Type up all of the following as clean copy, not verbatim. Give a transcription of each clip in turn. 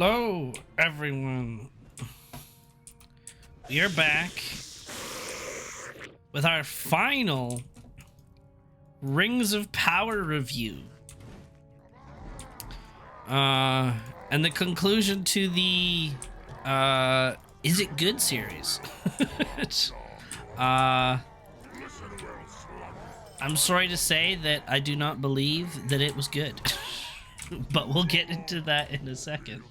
Hello, everyone. We are back with our final Rings of Power review. And the conclusion to the Is It Good series. I'm sorry to say that I do not believe that it was good. But we'll get into that in a second.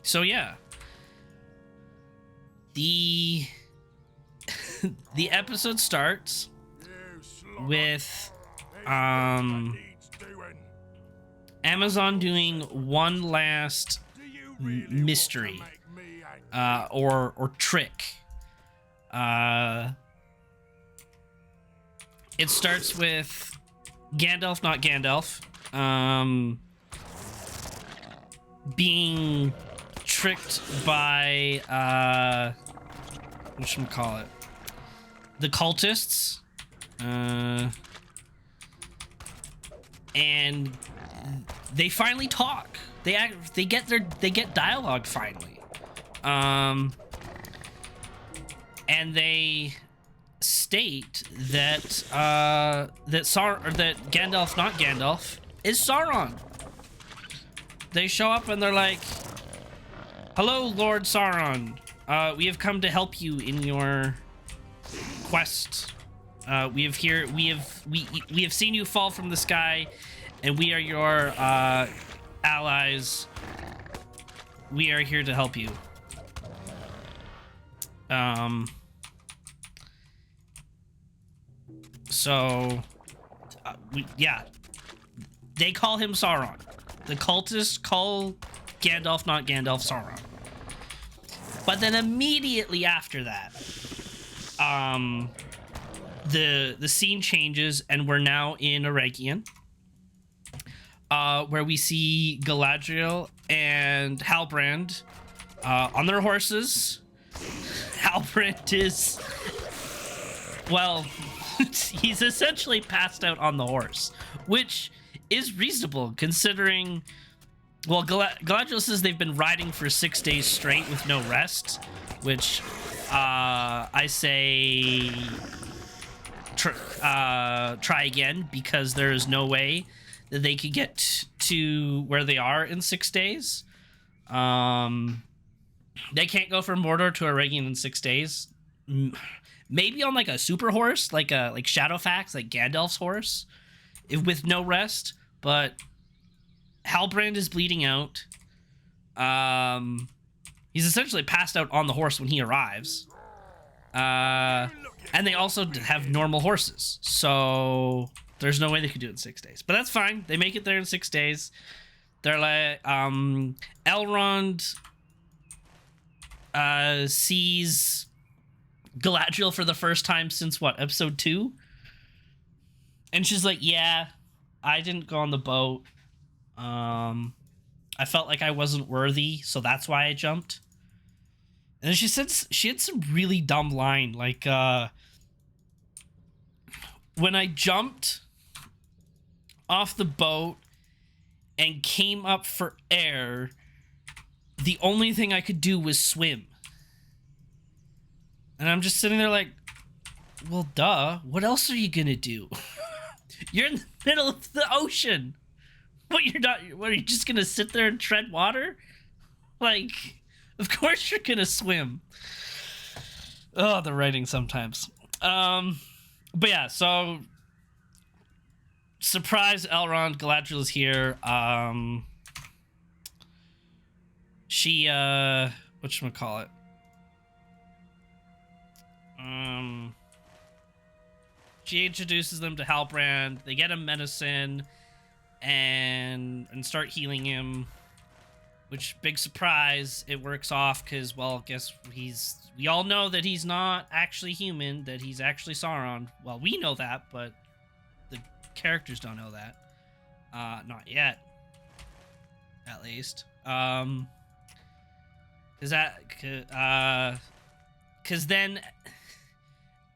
So yeah. The the episode starts with Amazon doing one last mystery or trick. It starts with Gandalf, not Gandalf, being tricked by whatchamacallit, the cultists, and they finally talk. They get dialogue finally, and they state that that Gandalf, not Gandalf, is Sauron. They show up and they're like, "Hello, Lord Sauron. We have come to help you in your quest. We have seen you fall from the sky, and we are your allies. We are here to help you." So, yeah, they call him Sauron. The cultists call Gandalf, not Gandalf, Sauron. But then immediately after that, the scene changes, and we're now in Eregion, where we see Galadriel and Halbrand on their horses. Halbrand is, well, he's essentially passed out on the horse, which is reasonable considering, well, Galadriel says they've been riding for 6 days straight with no rest, which I say try again, because there is no way that they could get to where they are in 6 days. They can't go from Mordor to Eregion in 6 days. Maybe on like a super horse, like Shadowfax, like Gandalf's horse, with no rest. But Halbrand is bleeding out. He's essentially passed out on the horse when he arrives. And they also have normal horses, so there's no way they could do it in 6 days. But that's fine. They make it there in 6 days. They're like, Elrond sees Galadriel for the first time since what, episode 2? And she's like, "Yeah, I didn't go on the boat. I felt like I wasn't worthy, so that's why I jumped." And then she had some really dumb line, like, "When I jumped off the boat and came up for air, the only thing I could do was swim." And I'm just sitting there like, well, duh. What else are you gonna do? You're in the middle of the ocean. What, are you just gonna sit there and tread water? Like, of course you're gonna swim. Oh, the writing sometimes. But yeah, so surprise, Elrond, Galadriel is here. She whatchamacallit? She introduces them to Halbrand. They get him medicine and start healing him, which, big surprise, it works off because, well, guess we all know that he's not actually human, that he's actually Sauron. Well, we know that, but the characters don't know that. Not yet, at least. Because then,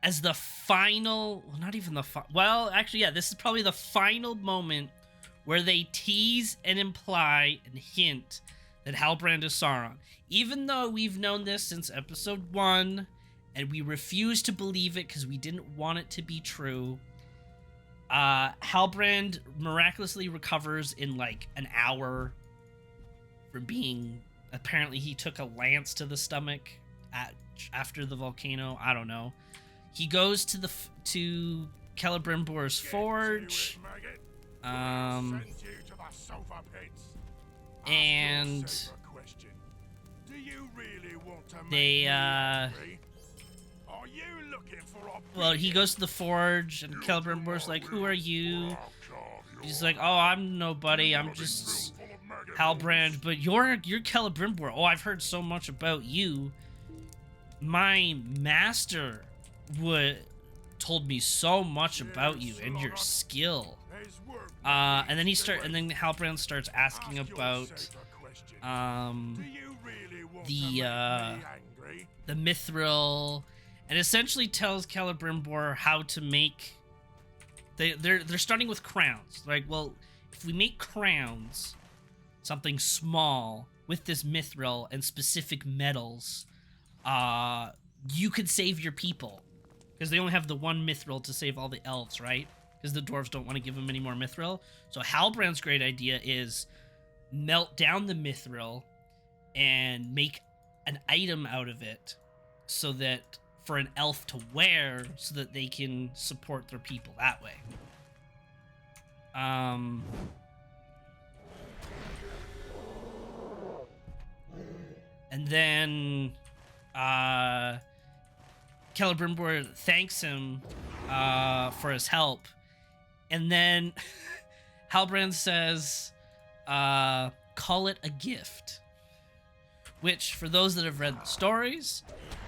as the final, well, not even the well, actually, yeah, this is probably the final moment where they tease and imply and hint that Halbrand is Sauron. Even though we've known this since episode 1, and we refuse to believe it because we didn't want it to be true, Halbrand miraculously recovers in like an hour from being... Apparently he took a lance to the stomach after the volcano. I don't know. He goes to Celebrimbor's forge. And they well, he goes to the forge, and Celebrimbor's like, "Who are you?" He's like, "Oh, I'm nobody. I'm just Halbrand, but you're Celebrimbor. Oh, I've heard so much about you. My master told me so much about you and your skill." And then Halbrand starts asking about the Mithril, and essentially tells Celebrimbor how to make... They're starting with crowns. Like, well, if we make crowns, something small, with this Mithril and specific metals, you could save your people. Because they only have the one Mithril to save all the elves, right? Because the dwarves don't want to give them any more Mithril. So Halbrand's great idea is melt down the Mithril and make an item out of it, so that for an elf to wear, so that they can support their people that way. And then Celebrimbor thanks him for his help, and then Halbrand says, "Call it a gift." Which, for those that have read the stories,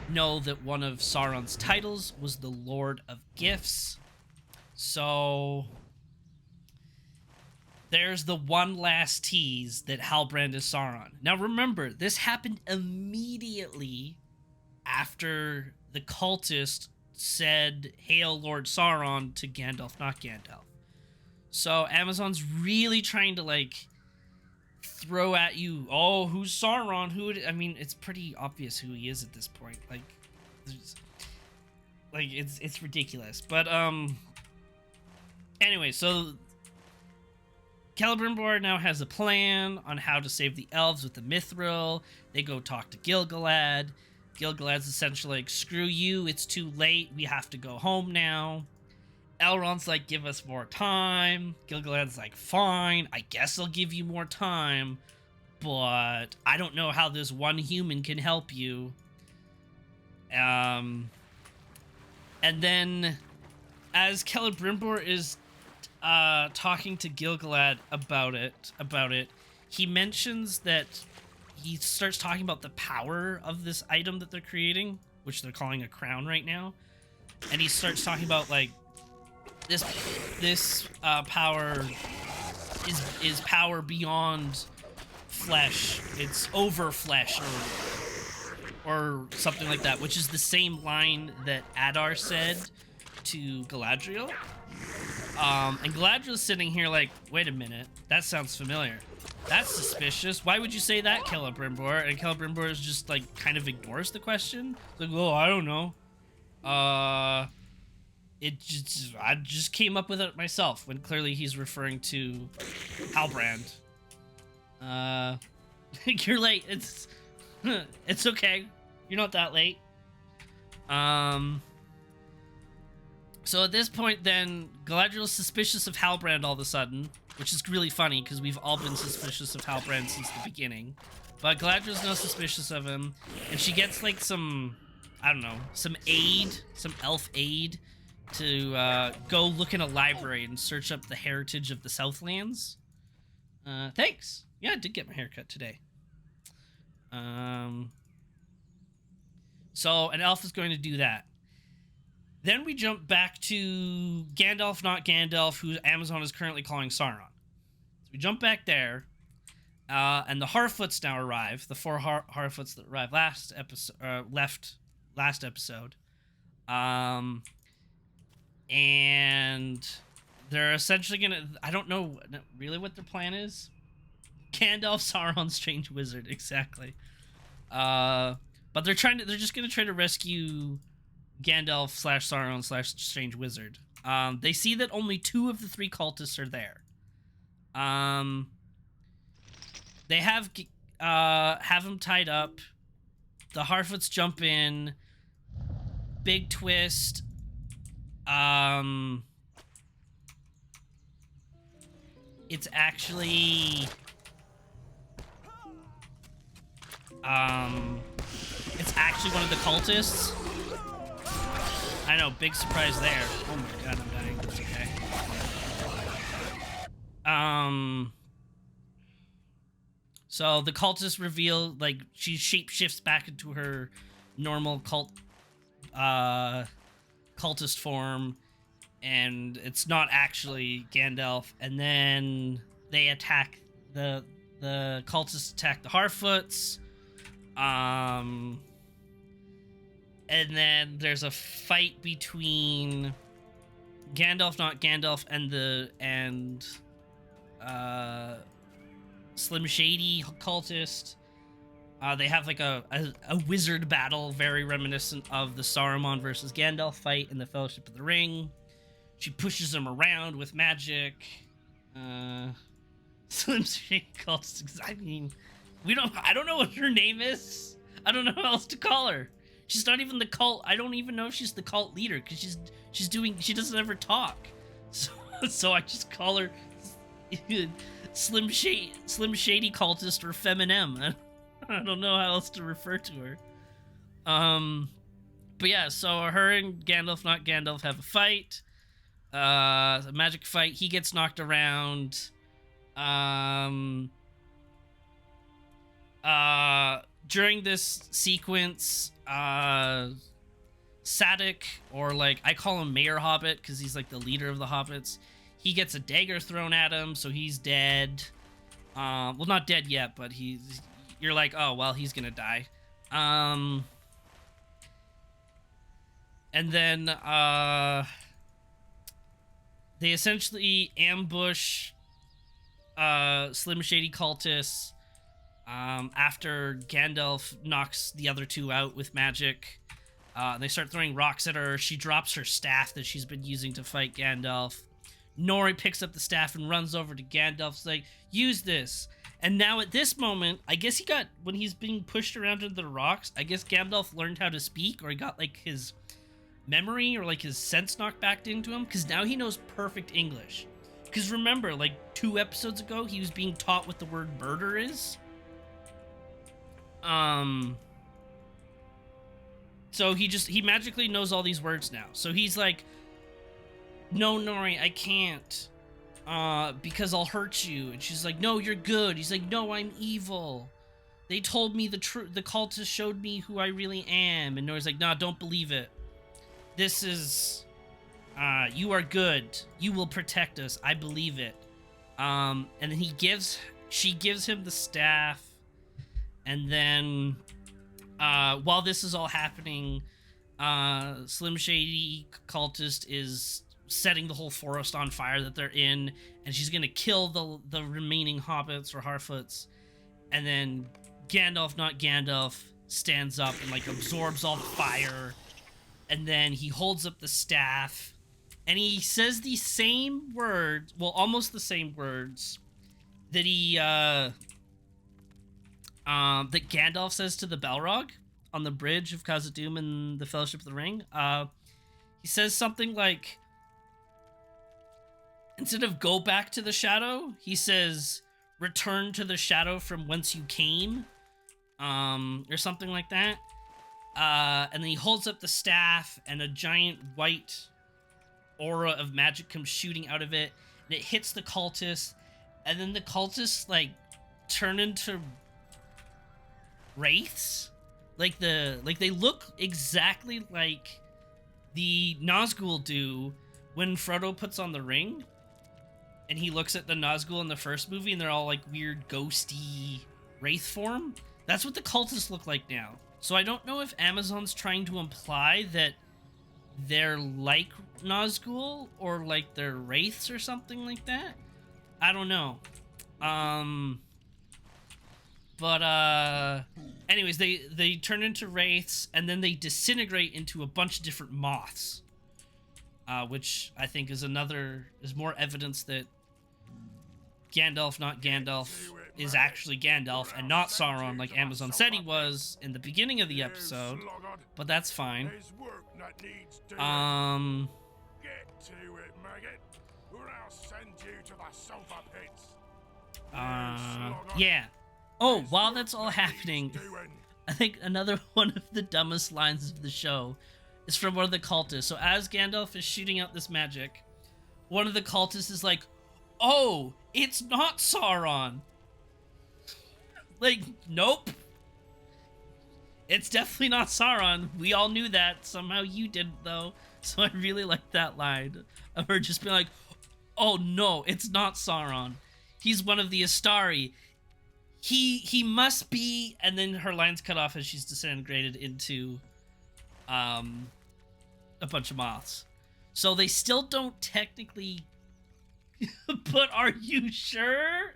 know that one of Sauron's titles was the Lord of Gifts. So there's the one last tease that Halbrand is Sauron. Now remember, this happened immediately after the cultist said, "Hail Lord Sauron" to Gandalf, not Gandalf. So Amazon's really trying to, like, throw at you, "Oh, who's Sauron? I mean, it's pretty obvious who he is at this point. It's ridiculous. But anyway, so Celebrimbor now has a plan on how to save the elves with the Mithril. They go talk to Gil-galad. Gil-galad's essentially like, "Screw you, it's too late. We have to go home now." Elrond's like, "Give us more time." Gil-galad's like, "Fine, I guess I'll give you more time, but I don't know how this one human can help you." And then, as Celebrimbor is talking to Gil-galad about it, he mentions that he starts talking about the power of this item that they're creating, which they're calling a crown right now, and he starts talking about, like, this power is power beyond flesh. It's over flesh, or something like that, which is the same line that Adar said to Galadriel. And Galadriel's sitting here like, "Wait a minute, that sounds familiar. That's suspicious. Why would you say that, Celebrimbor?" And Celebrimbor is just like, kind of ignores the question. Like, "Oh, I don't know. I just came up with it myself," when clearly he's referring to Halbrand. You're late. It's okay. You're not that late. So at this point, then, Galadriel's suspicious of Halbrand all of a sudden, which is really funny because we've all been suspicious of Halbrand since the beginning. But Galadriel's no suspicious of him, and she gets like some, I don't know, some elf aid to go look in a library and search up the heritage of the Southlands. Thanks. Yeah, I did get my hair cut today. So an elf is going to do that. Then we jump back to Gandalf, not Gandalf, who Amazon is currently calling Sauron. So we jump back there, and the Harfoots now arrive. The four Harfoots that arrived left last episode, and they're essentially gonna. I don't know really what their plan is. Gandalf, Sauron, Strange Wizard, exactly. But they're trying to. They're just gonna try to rescue Gandalf slash Sauron slash Strange Wizard. They see that only 2 of the 3 cultists are there. They have him tied up. The Harfoots jump in. Big twist. It's actually one of the cultists. I know, big surprise there. Oh my god, I'm dying. It's okay. So the cultist reveal, like, she shapeshifts back into her normal cultist form, and it's not actually Gandalf. And then they attack the cultists attack the Harfoots. And then there's a fight between Gandalf, not Gandalf, and Slim Shady cultist. They have like a wizard battle, very reminiscent of the Saruman versus Gandalf fight in the Fellowship of the Ring. She pushes him around with magic. Slim Shady cultist. I mean, I don't know what her name is. I don't know how else to call her. She's not even the cult. I don't even know if she's the cult leader because she doesn't ever talk. So I just call her Slim Shady cultist or Feminem. I don't know how else to refer to her. But yeah, so her and Gandalf, not Gandalf, have a fight. A magic fight. He gets knocked around. During this sequence, Sadik, or like I call him Mayor Hobbit because he's like the leader of the hobbits, he gets a dagger thrown at him, so he's dead. Well, not dead yet, but you're like, oh well, he's gonna die. And then they essentially ambush Slim Shady cultists after Gandalf knocks the other 2 out with magic. They start throwing rocks at her. She drops her staff that she's been using to fight Gandalf. Nori picks up the staff and runs over to Gandalf's like, use this. And now at this moment, I guess when he's being pushed around into the rocks, I guess Gandalf learned how to speak, or he got like his memory or like his sense knocked back into him, because now he knows perfect English. Because remember, like 2 episodes ago, he was being taught what the word murder is. So he magically knows all these words now. So he's like, no, Nori, I can't. Because I'll hurt you. And she's like, no, you're good. He's like, no, I'm evil. They told me the truth. The cultist showed me who I really am. And Nori's like, nah, don't believe it. This is, you are good. You will protect us. I believe it. And then she gives him the staff. And then, while this is all happening, Slim Shady cultist is setting the whole forest on fire that they're in, and she's gonna kill the remaining hobbits or Harfoots. And then Gandalf, not Gandalf, stands up and like absorbs all the fire, and then he holds up the staff, and he says the same words, well, almost the same words that that Gandalf says to the Balrog on the bridge of Khazad-dûm in the Fellowship of the Ring. He says something like, instead of go back to the shadow, he says, return to the shadow from whence you came, or something like that. And then he holds up the staff, and a giant white aura of magic comes shooting out of it, and it hits the cultists, and then the cultists, like, turn into wraiths. Like they look exactly like the Nazgul do when Frodo puts on the ring and he looks at the Nazgul in the first movie, and they're all like weird ghosty wraith form. That's what the cultists look like now. So I don't know if Amazon's trying to imply that they're like Nazgul or like they're wraiths or something like that. I don't know. But anyways, they turn into wraiths and then they disintegrate into a bunch of different moths, which I think is more evidence that Gandalf, not Gandalf, is actually Gandalf and not Sauron, like Amazon said he was in the beginning of the episode. But that's fine. Get to it, maggot, or I'll send you to the sulfur pits. Yeah. Oh, while that's all happening, I think another one of the dumbest lines of the show is from one of the cultists. So as Gandalf is shooting out this magic, one of the cultists is like, "Oh, it's not Sauron." Like, nope. It's definitely not Sauron. We all knew that. Somehow you didn't, though. So I really like that line of her just being like, "Oh no, it's not Sauron. He's one of the Astari. He must be," and then her line's cut off as she's disintegrated into a bunch of moths. So they still don't technically but are you sure?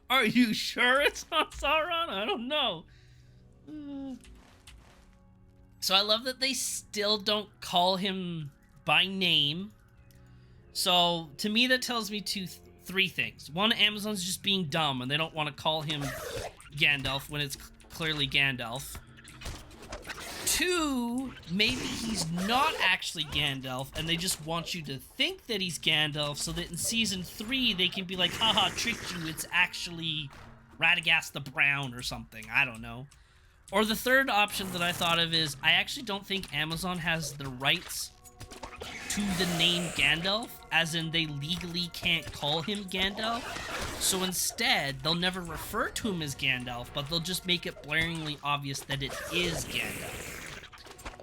Are you sure it's not Sauron? I don't know. So I love that they still don't call him by name. So to me that tells me three things. One, Amazon's just being dumb and they don't want to call him Gandalf when it's clearly Gandalf. Two, maybe he's not actually Gandalf and they just want you to think that he's Gandalf so that in season 3 they can be like, haha, tricked you, it's actually Radagast the Brown or something. I don't know. Or the third option that I thought of is I actually don't think Amazon has the rights to the name Gandalf, as in they legally can't call him Gandalf. So instead, they'll never refer to him as Gandalf, but they'll just make it blaringly obvious that it is Gandalf.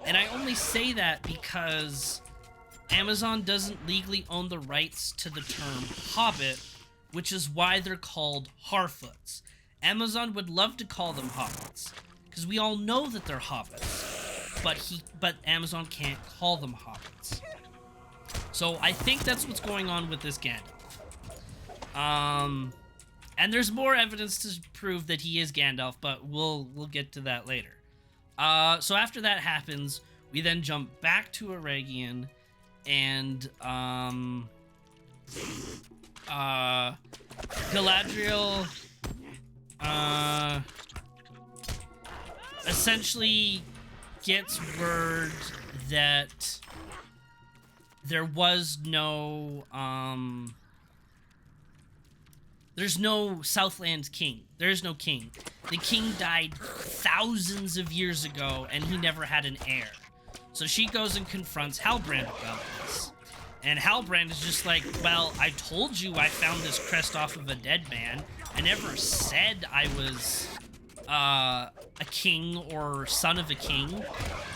And I only say that because Amazon doesn't legally own the rights to the term Hobbit, which is why they're called Harfoots. Amazon would love to call them Hobbits, because we all know that they're Hobbits, but Amazon can't call them Hobbits. So I think that's what's going on with this Gandalf. And there's more evidence to prove that he is Gandalf, but we'll get to that later. So after that happens, we then jump back to Eregion, and Galadriel essentially gets word that there was no there's no Southland king. There's no king. The king died thousands of years ago and he never had an heir. So she goes and confronts Halbrand about this. And Halbrand is just like, well, I told you I found this crest off of a dead man. I never said I was a king or son of a king,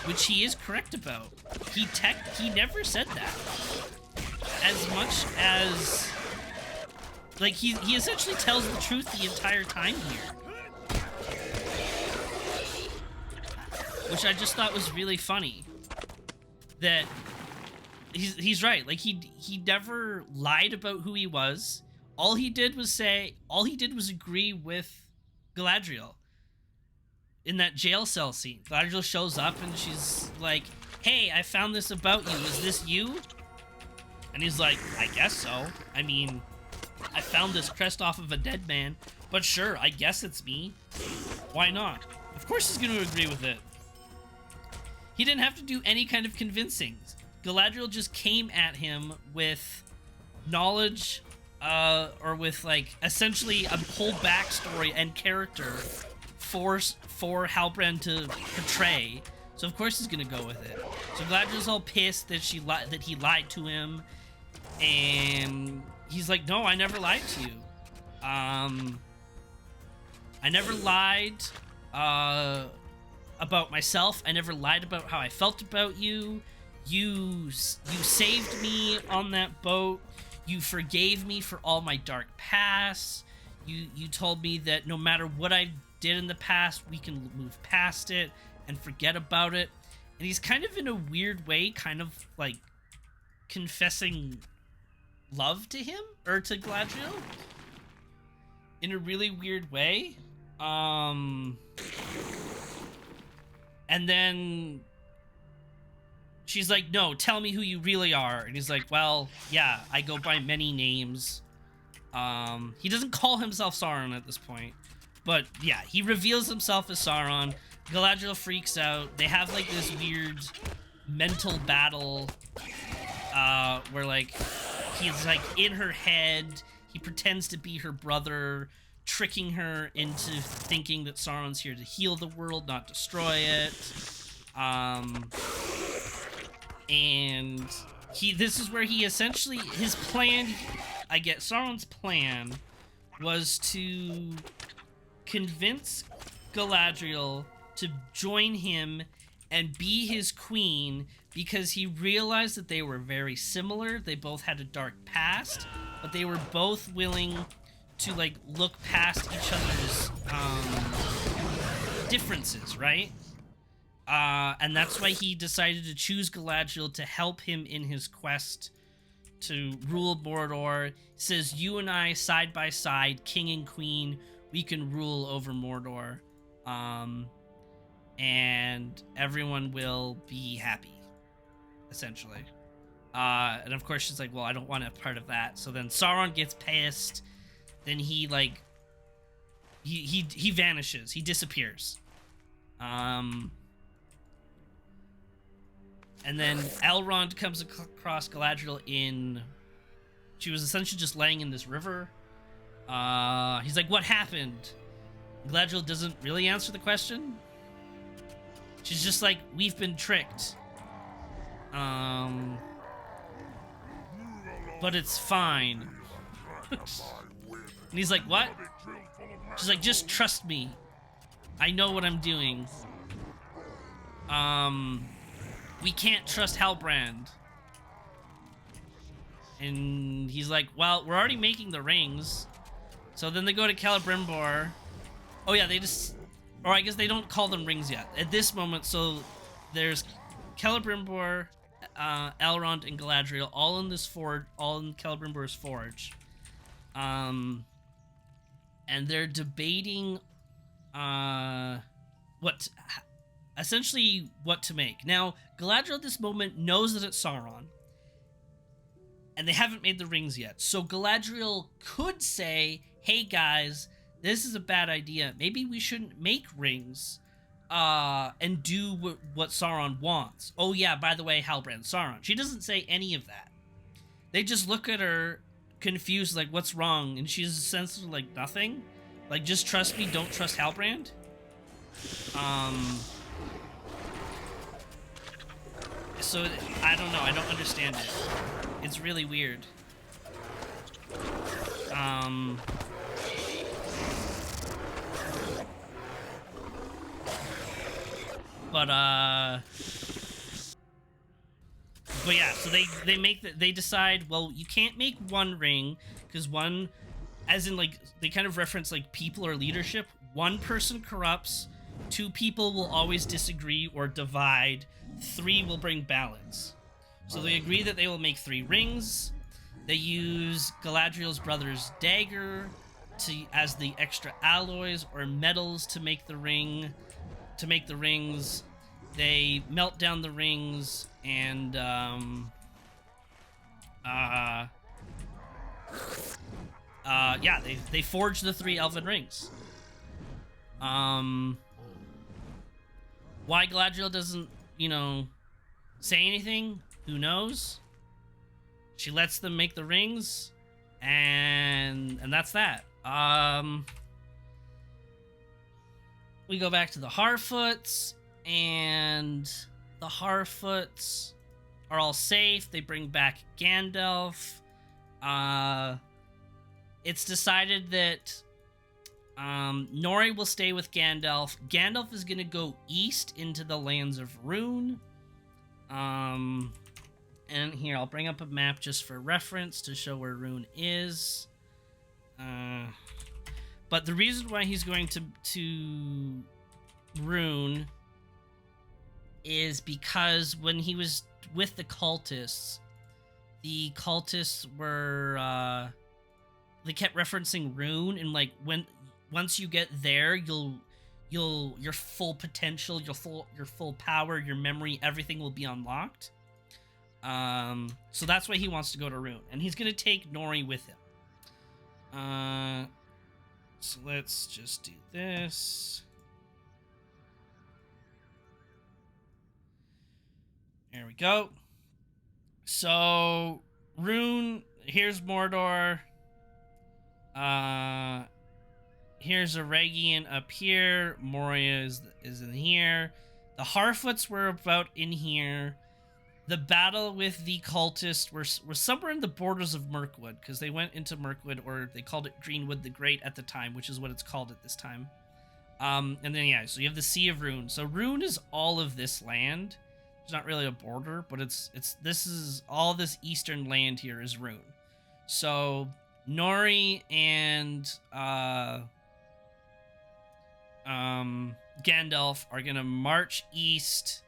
which he is correct about. He never said that. As much as, like, he essentially tells the truth the entire time here, which I just thought was really funny. That he's right. Like, he never lied about who he was. All he did was agree with Galadriel. In that jail cell scene, Galadriel shows up and she's like, "Hey, I found this about you. Is this you?" And he's like, "I guess so. I mean, I found this crest off of a dead man, but sure, I guess it's me. Why not?" Of course he's going to agree with it. He didn't have to do any kind of convincing. Galadriel just came at him with knowledge, or with, like, essentially a whole backstory and character for Halbrand to portray. So of course he's gonna go with it. So Galadriel's all pissed that that he lied to him, and he's like, "No, I never lied to you. I never lied about myself. I never lied about how I felt about you. You saved me on that boat. You forgave me for all my dark past. You told me that no matter what I did in the past, we can move past it and forget about it. And he's kind of in a weird way, kind of like confessing love to him, or to Galadriel, in a really weird way. And then she's like, no, tell me who you really are. And he's like, well, yeah, I go by many names. He doesn't call himself Sauron at this point, but yeah, he reveals himself as Sauron. Galadriel freaks out. They have like this weird mental battle, where like he's like in her head. He pretends to be her brother, tricking her into thinking that Sauron's here to heal the world, not destroy it. And this is where he essentially, his plan, I get Sauron's plan was to convince Galadriel to join him and be his queen, because he realized that they were very similar. They both had a dark past, but they were both willing to like look past each other's differences, right? And that's why he decided to choose Galadriel to help him in his quest to rule Mordor. He says, you and I, side by side, king and queen, we can rule over Mordor. And everyone will be happy, essentially. And of course she's like, well, I don't want a part of that. So then Sauron gets pissed. Then he like, he vanishes. He disappears. And then Elrond comes across Galadriel she was essentially just laying in this river. He's like, what happened? Galadriel doesn't really answer the question. She's just like, we've been tricked. But it's fine. And he's like, what? She's like, just trust me. I know what I'm doing. We can't trust Halbrand. And he's like, well, we're already making the rings. So then they go to Celebrimbor. Oh yeah, or I guess they don't call them rings yet at this moment. So there's Celebrimbor, Elrond, and Galadriel all in this forge, all in Celebrimbor's forge. And they're debating essentially what to make. Now, Galadriel at this moment knows that it's Sauron, and they haven't made the rings yet. So Galadriel could say, hey guys, this is a bad idea. Maybe we shouldn't make rings and do what Sauron wants. Oh yeah, by the way, Halbrand, Sauron. She doesn't say any of that. They just look at her confused, like, what's wrong? And she's essentially like, nothing. Like, just trust me, don't trust Halbrand. So, I don't know, I don't understand it. It's really weird. But yeah, so they decide, well, you can't make one ring, because one, as in, like, they kind of reference, like, people or leadership. One person corrupts, two people will always disagree or divide, three will bring balance. So they agree that they will make 3 rings. They use Galadriel's brother's dagger as the extra alloys or metals to make the ring. To make the rings, they melt down the rings and yeah, they forge the 3 elven rings. Why Galadriel doesn't, say anything? Who knows? She lets them make the rings, and that's that. We go back to the Harfoots, and the Harfoots are all safe. They bring back Gandalf. It's decided that Nori will stay with Gandalf. Gandalf is going to go east into the lands of Rhûn. And here, I'll bring up a map just for reference to show where Rhûn is. But the reason why he's going to Rhûn is because when he was with the cultists were they kept referencing Rune, and like once you get there, your full potential, your full power, your memory, everything will be unlocked. So that's why he wants to go to Rune, and he's gonna take Nori with him. So let's just do this. There we go. So Rune, here's Mordor. Here's Eregion up here. Moria is in here. The Harfoots were about in here. The battle with the cultists was somewhere in the borders of Mirkwood, because they went into Mirkwood, or they called it Greenwood the Great at the time, which is what it's called at this time. And then, yeah, so you have the Sea of Rune. So Rune is all of this land. It's not really a border, but this is all this eastern land here is Rune. So Nori and Gandalf are gonna march east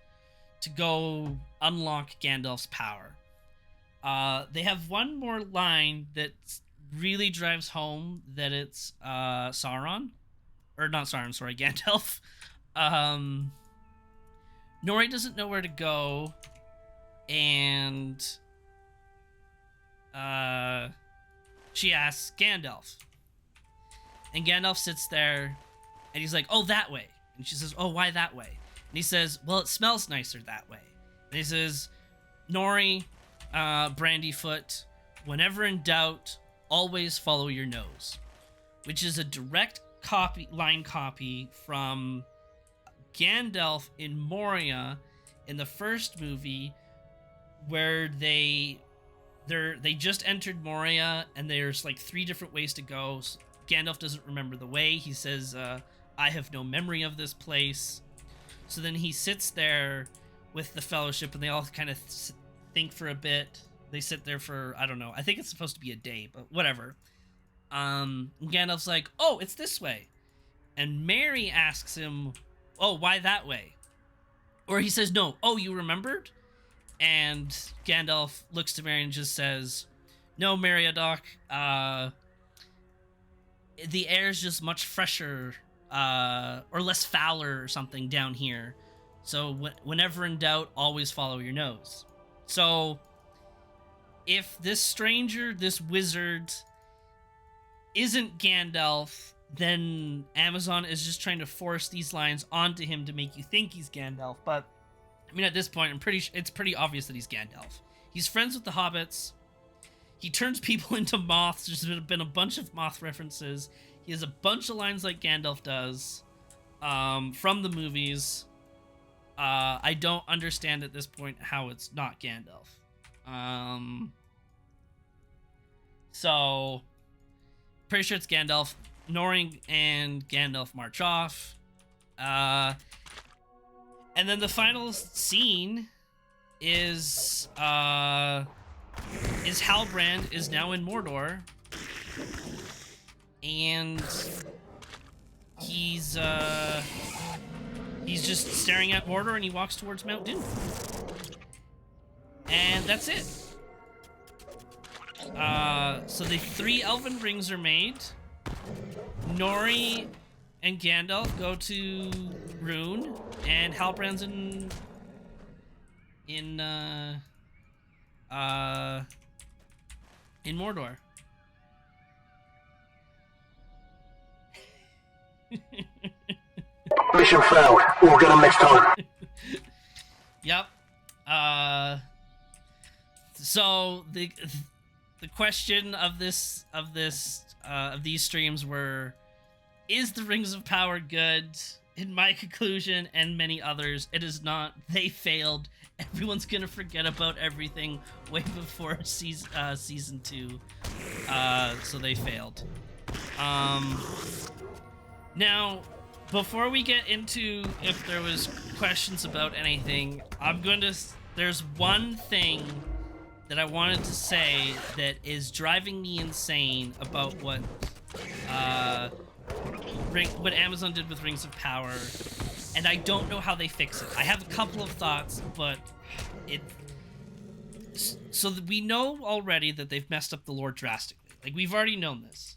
to go unlock Gandalf's power. They have one more line that really drives home that it's Sauron, or not Sauron, sorry, Gandalf. Nori doesn't know where to go, and she asks Gandalf. And Gandalf sits there, and he's like, oh, that way. And she says, oh, why that way? And he says, well, it smells nicer that way. And he says, Nori, Brandyfoot, whenever in doubt, always follow your nose. Which is a direct line copy from Gandalf in Moria in the first movie, where they just entered Moria, and there's like 3 different ways to go. So Gandalf doesn't remember the way. He says, I have no memory of this place. So then he sits there with the Fellowship, and they all kind of think for a bit. They sit there for, I don't know, I think it's supposed to be a day, but whatever. Gandalf's like, oh, it's this way. And Merry asks him, oh, why that way? Or he says, no, oh, you remembered? And Gandalf looks to Merry and just says, no, Meriadoc, the air's just much fresher, or less fouler or something down here. So whenever in doubt, always follow your nose. So if this stranger, this wizard, isn't Gandalf, then Amazon is just trying to force these lines onto him to make you think he's Gandalf. But I mean, at this point, it's pretty obvious that he's Gandalf. He's friends with the hobbits. He turns people into moths. There's been a bunch of moth references. He has a bunch of lines like Gandalf does from the movies. I don't understand at this point how it's not Gandalf. So, pretty sure it's Gandalf. Nori and Gandalf march off. And then the final scene is Halbrand is now in Mordor, and he's just staring at Mordor, and he walks towards Mount Doom. And that's it. So the 3 elven rings are made. Nori and Gandalf go to Rune, and Halbrand's in Mordor. Mission failed. We'll get him next time. Yep. So the question of these streams were, is the Rings of Power good? In my conclusion and many others, it is not. They failed. Everyone's gonna forget about everything way before season 2. So they failed. Now, before we get into if there was questions about anything, there's one thing that I wanted to say that is driving me insane about what Amazon did with Rings of Power, and I don't know how they fix it. I have a couple of thoughts, but it... So that we know already that they've messed up the lore drastically. Like, we've already known this.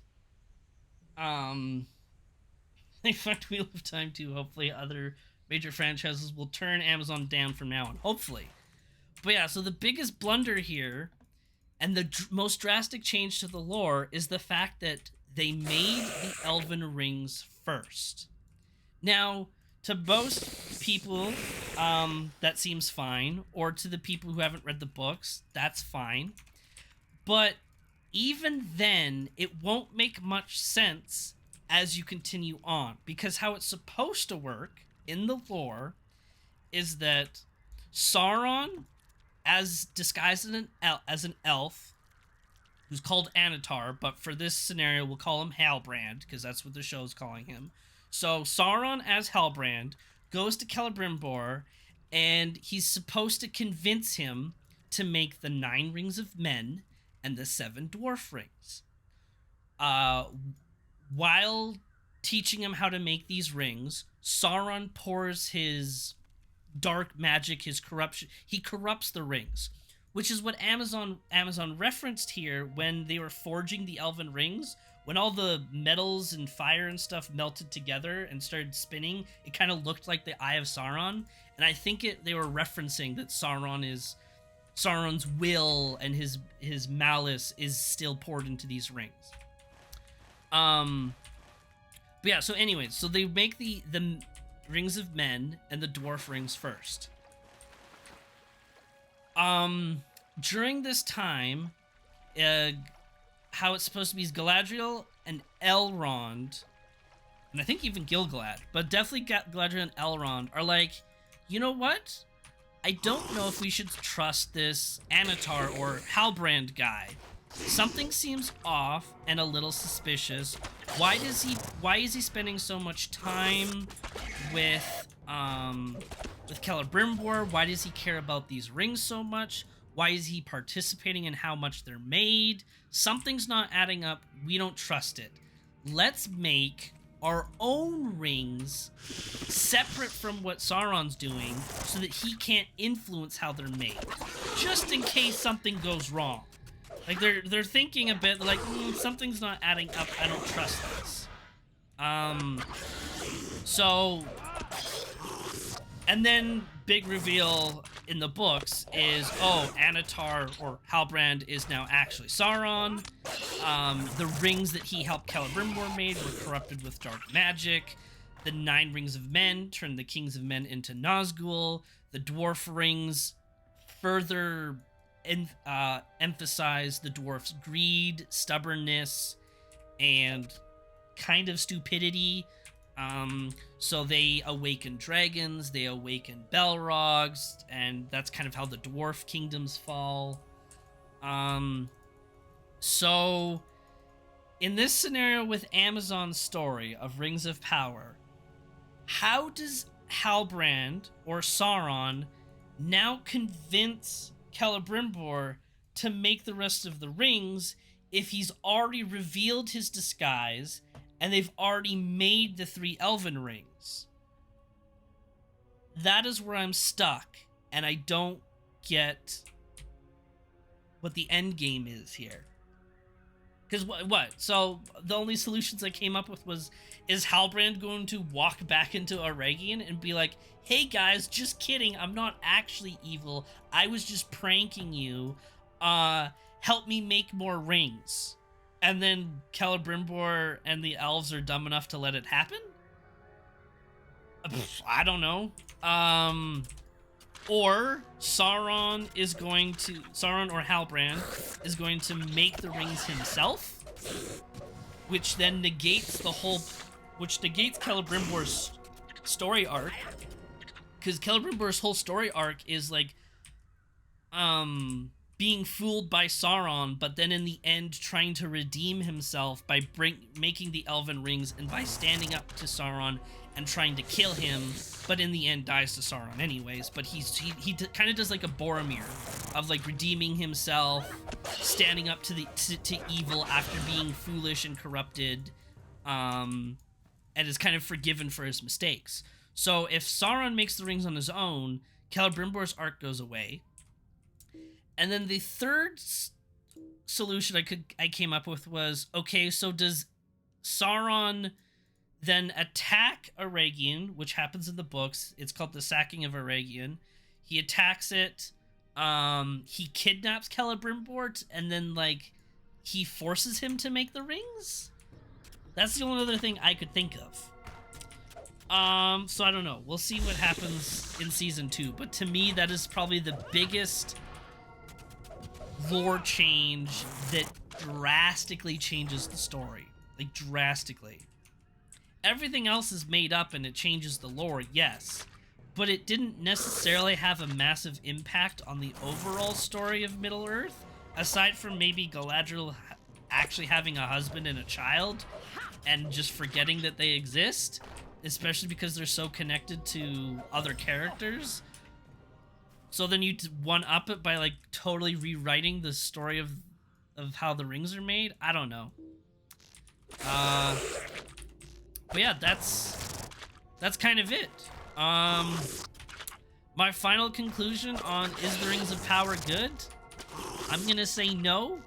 They fucked Wheel of Time too. Hopefully other major franchises will turn Amazon down from now on. Hopefully. But yeah, so the biggest blunder here, and the most drastic change to the lore, is the fact that they made the Elven Rings first. Now, to most people, that seems fine, or to the people who haven't read the books, that's fine. But even then, it won't make much sense as you continue on, because how it's supposed to work in the lore is that Sauron, as disguised as an elf, who's called Anatar, but for this scenario, we'll call him Halbrand, because that's what the show's calling him. So Sauron as Halbrand goes to Celebrimbor, and he's supposed to convince him to make the 9 Rings of Men and the 7 Dwarf Rings. While teaching him how to make these rings, Sauron pours his dark magic, his corruption. He corrupts the rings, which is what Amazon referenced here when they were forging the Elven Rings. When all the metals and fire and stuff melted together and started spinning, it kind of looked like the Eye of Sauron. And I think they were referencing that Sauron's will and his malice is still poured into these rings. But yeah, so anyways, so they make the Rings of Men and the Dwarf Rings first. During this time, how it's supposed to be is Galadriel and Elrond, and I think even Gil-galad, but definitely Galadriel and Elrond are like, you know what? I don't know if we should trust this Anatar or Halbrand guy. Something seems off and a little suspicious. Why is he spending so much time with Celebrimbor? Why does he care about these rings so much? Why is he participating in how much they're made? Something's not adding up. We don't trust it. Let's make our own rings separate from what Sauron's doing so that he can't influence how they're made. Just in case something goes wrong. Like, they're thinking a bit like, something's not adding up. I don't trust this. So... And then, big reveal in the books is, Anatar or Halbrand is now actually Sauron. The rings that he helped Celebrimbor made were corrupted with dark magic. The 9 Rings of Men turned the Kings of Men into Nazgul. The Dwarf Rings further emphasize the dwarf's greed, stubbornness, and kind of stupidity. So they awaken dragons, they awaken Balrogs, and that's kind of how the dwarf kingdoms fall. So in this scenario with Amazon's story of Rings of Power, how does Halbrand or Sauron now convince Celebrimbor to make the rest of the rings if he's already revealed his disguise and they've already made the 3 Elven Rings? That is where I'm stuck, and I don't get what the end game is here. Because what? So the only solutions I came up with is Halbrand going to walk back into Eregion and be like, hey guys, just kidding, I'm not actually evil, I was just pranking you, help me make more rings. And then Celebrimbor and the elves are dumb enough to let it happen? I don't know. Or Sauron or Halbrand is going to make the rings himself, which then negates Celebrimbor's story arc. Because Celebrimbor's whole story arc is like, being fooled by Sauron, but then in the end trying to redeem himself by making the Elven Rings and by standing up to Sauron and trying to kill him, but in the end dies to Sauron anyways. But he kind of does like a Boromir of like redeeming himself, standing up to evil after being foolish and corrupted, and is kind of forgiven for his mistakes. So if Sauron makes the rings on his own, Celebrimbor's arc goes away. And then the third solution I came up with was, okay, so does Sauron then attack Eregion, which happens in the books? It's called the Sacking of Eregion. He attacks it. He kidnaps Celebrimbor, and then like he forces him to make the rings. That's the only other thing I could think of. So I don't know. We'll see what happens in season 2. But to me, that is probably the biggest lore change that drastically changes the story. Like, drastically. Everything else is made up and it changes the lore, yes. But it didn't necessarily have a massive impact on the overall story of Middle-earth, aside from maybe Galadriel actually having a husband and a child, and just forgetting that they exist. Especially because they're so connected to other characters. So then you one-up it by, like, totally rewriting the story of how the rings are made? I don't know. But yeah, that's kind of it. My final conclusion on is the Rings of Power good? I'm gonna say no.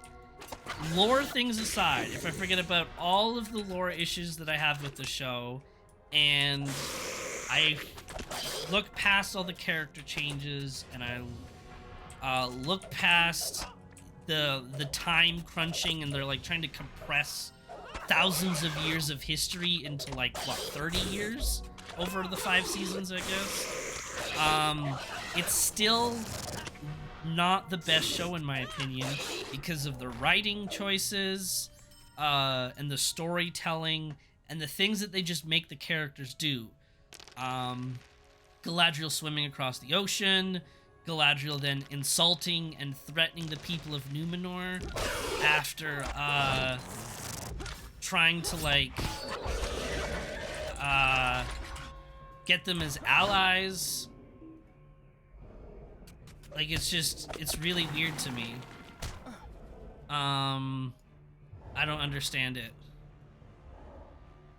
Lore things aside, if I forget about all of the lore issues that I have with the show, and I look past all the character changes, and I look past the time crunching, and they're like trying to compress thousands of years of history into like what, 30 years over the 5 seasons, I guess. It's still not the best show in my opinion because of the writing choices and the storytelling and the things that they just make the characters do. Galadriel swimming across the ocean, Galadriel then insulting and threatening the people of Numenor after trying to like get them as allies. Like, it's really weird to me. I don't understand it.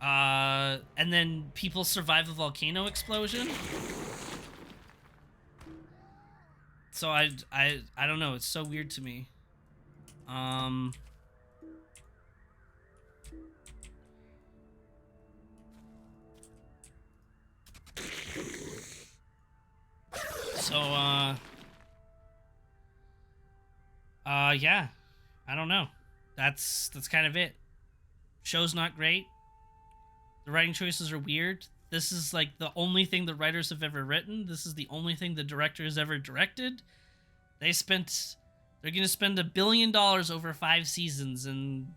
And then people survive a volcano explosion. So I don't know, it's so weird to me. Yeah, I don't know. That's kind of it. Show's not great. The writing choices are weird. This is like the only thing the writers have ever written. This is the only thing the director has ever directed. They're going to spend $1 billion over 5 seasons, and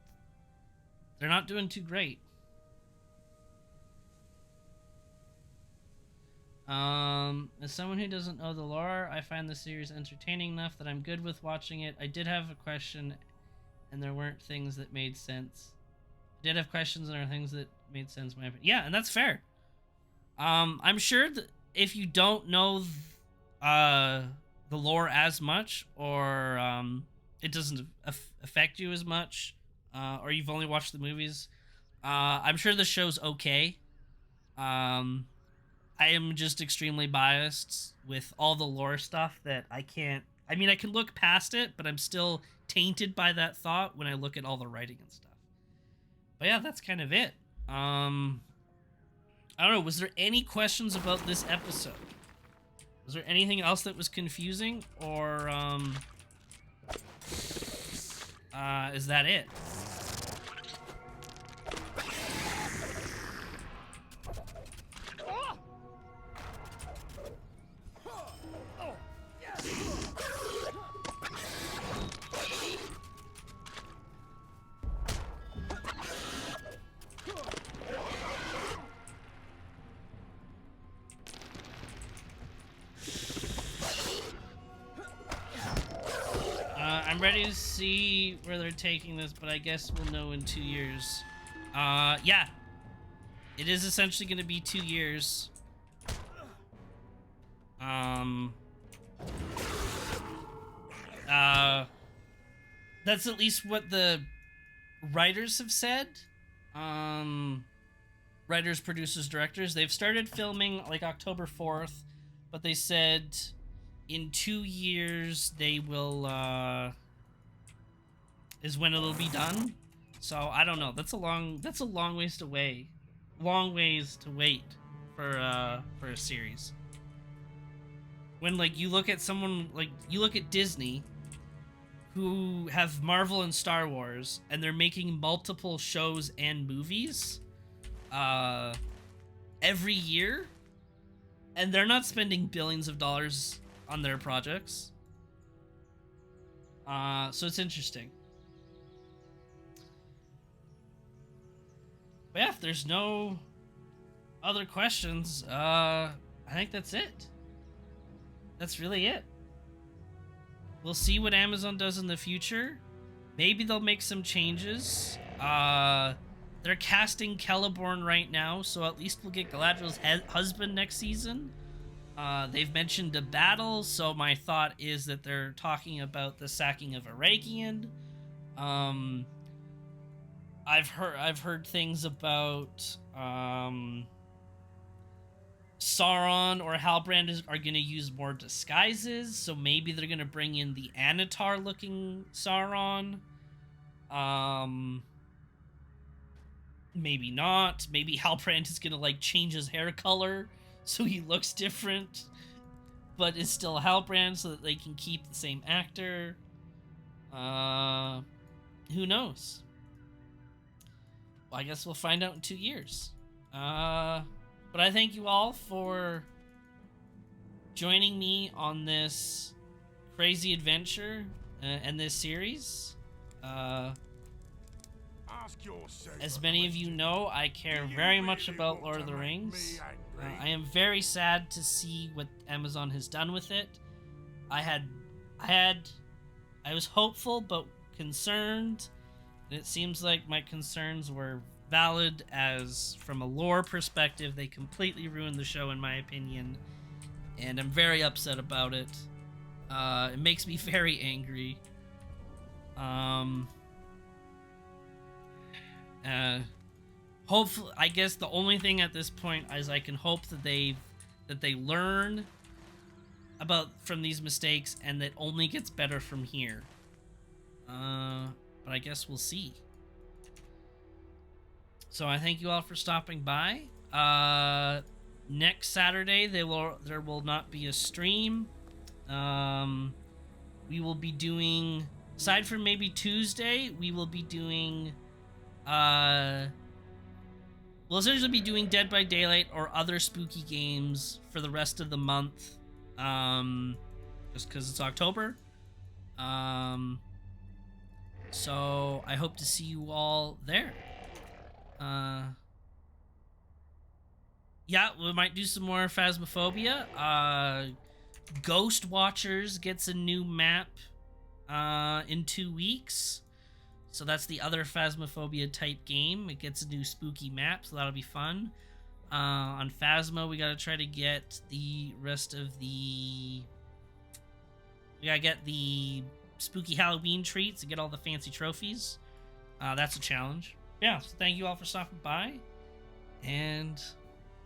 they're not doing too great. As someone who doesn't know the lore, I find the series entertaining enough that I'm good with watching it. I did have a question, and there weren't things that made sense. I did have questions, and there are things that made sense in my opinion. Yeah, and that's fair. I'm sure that if you don't know the lore as much, or it doesn't affect you as much, or you've only watched the movies, I'm sure the show's okay. I am just extremely biased with all the lore stuff that I can't... I mean, I can look past it, but I'm still tainted by that thought when I look at all the writing and stuff. But yeah, that's kind of it. I don't know, was there any questions about this episode? Was there anything else that was confusing, or is that it? I'm ready to see where they're taking this, but I guess we'll know in 2 years. Yeah. It is essentially going to be 2 years. That's at least what the writers have said. writers, producers, directors. They've started filming like October 4th, but they said in 2 years they will is when it'll be done. So I don't know. That's a long ways to wait. Long ways to wait for a series. When like you look at someone like you look at Disney, who have Marvel and Star Wars, and they're making multiple shows and movies every year, and they're not spending billions of dollars on their projects. So it's interesting. But yeah, if there's no other questions, I think that's it. That's really it. We'll see what Amazon does in the future. Maybe they'll make some changes. They're casting Celeborn right now, so at least we'll get Galadriel's husband next season. They've mentioned a battle, so my thought is that they're talking about the sacking of Eregion. I've heard things about Sauron or Halbrand are going to use more disguises, so maybe they're going to bring in the Anatar-looking Sauron. Maybe not. Maybe Halbrand is going to like change his hair color so he looks different, but is still Halbrand, so that they can keep the same actor. Who knows? Well, I guess we'll find out in 2 years. But I thank you all for joining me on this crazy adventure and this series. As many of you know, I care very much about Lord of the Rings. I am very sad to see what Amazon has done with it. I was hopeful but concerned, and it seems like my concerns were valid, as from a lore perspective they completely ruined the show in my opinion, and I'm very upset about it. It makes me very angry. Hopefully, I guess the only thing at this point is I can hope that they learn from these mistakes, and that only gets better from here. But I guess we'll see. So I thank you all for stopping by. Next Saturday there will not be a stream. We will be doing, aside from maybe Tuesday, we will be doing we'll essentially be doing Dead by Daylight or other spooky games for the rest of the month. Just because it's October. So I hope to see you all there. Yeah, we might do some more Phasmophobia. Ghost Watchers gets a new map in 2 weeks. So that's the other Phasmophobia type game. It gets a new spooky map, so that'll be fun. On Phasmo, we gotta try to get the rest of the... We gotta get the spooky Halloween treats and get all the fancy trophies. That's a challenge. Yeah, so thank you all for stopping by, and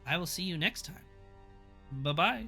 I will see you next time. Bye-bye.